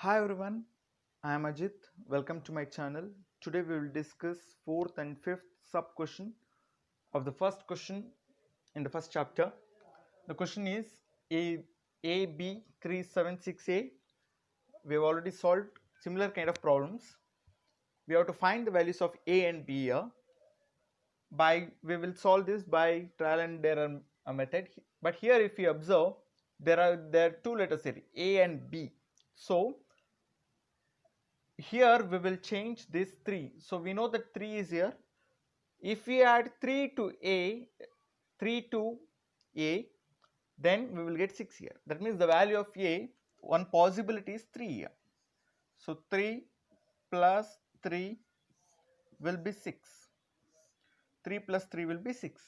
Hi everyone, I am Ajit. Welcome to my channel. Today we will discuss fourth and fifth sub question of the first question in the first chapter. The question is AB376A. We have already solved similar kind of problems. We have to find the values of A and B here. We will solve this by trial and error method. But here if you observe, there are two letters here, A and B. So here we will change this 3. So we know that 3 is here. If we add 3 to A, then we will get 6 here. That means the value of A, one possibility is 3 here. So 3 plus 3 will be 6. 3 plus 3 will be 6.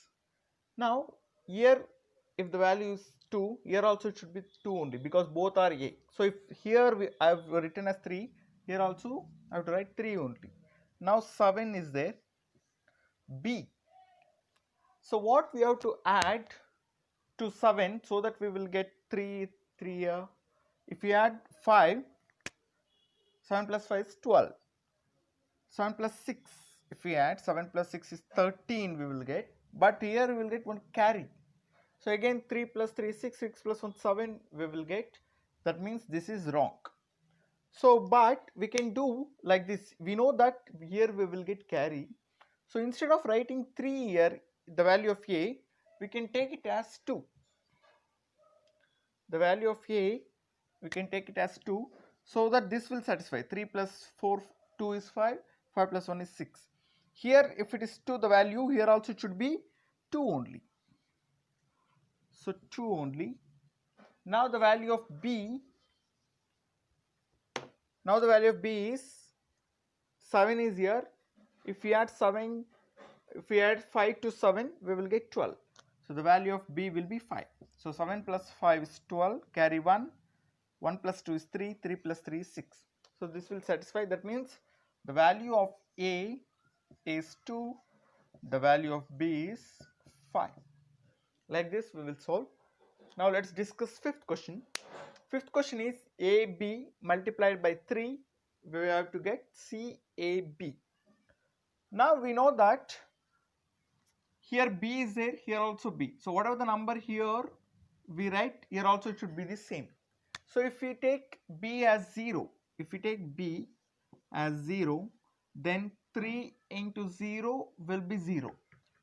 Now here if the value is 2, here also it should be 2 only because both are A. So if here I have written as 3, here also I have to write 3 only. Now 7 is there. B. So what we have to add to 7 so that we will get 3 here. If we add 5, 7 plus 5 is 12. 7 plus 6, if we add 7 plus 6 is 13 we will get. But here we will get one carry. So again 3 plus 3 is 6, 6 plus 1 7 we will get. That means this is wrong. So but we can do like this. We know that here we will get carry. So instead of writing 3 here, the value of A, we can take it as 2. The value of A, we can take it as 2 so that this will satisfy. 3 plus 4, 2 is 5, 5 plus 1 is 6. Here if it is 2 the value, here also it should be 2 only. So 2 only. Now the value of B, is 7 is here. If we add 7, if we add 5 to 7, we will get 12. So the value of B will be 5. So 7 plus 5 is 12, carry 1, 1 plus 2 is 3, 3 plus 3 is 6. So this will satisfy. That means the value of A is 2, the value of B is 5. Like this we will solve. Now let's discuss fifth question. Fifth question is AB multiplied by 3, we have to get CAB. Now we know that here B is there, here also B. So whatever the number here we write, here also it should be the same. So if we take B as 0, then 3 into 0 will be 0.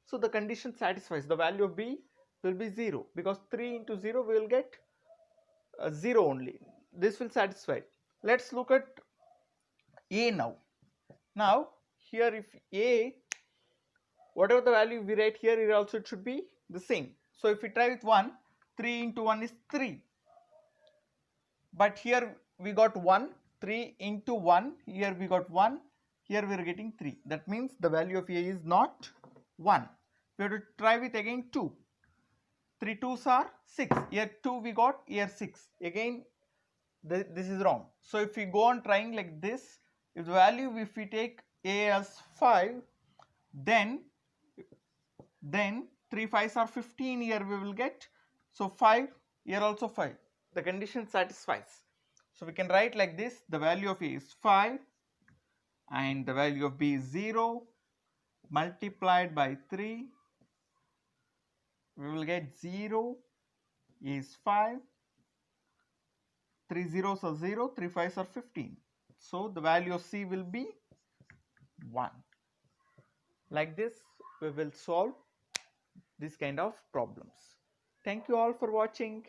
So the condition satisfies. The value of B will be 0 because 3 into 0 we will get 0 only. This will satisfy. Let's look at A now. Now here if A, whatever the value we write here, here also it should be the same. So if we try with 1, 3 into 1 is 3. But here we got 1, 3 into 1, here we got 1, here we are getting 3. That means the value of A is not 1. We have to try with again 2. 3 2s are 6. Here 2 we got, here 6. Again this is wrong. So if we go on trying like this, if the value, if we take A as 5, then 3 5s are 15 here we will get. So 5, here also 5. The condition satisfies. So we can write like this, the value of A is 5 and the value of B is 0 multiplied by 3, we will get 0 is 5, 3 zeros are 0, 3 5s are 15. So the value of C will be 1. Like this we will solve this kind of problems. Thank you all for watching.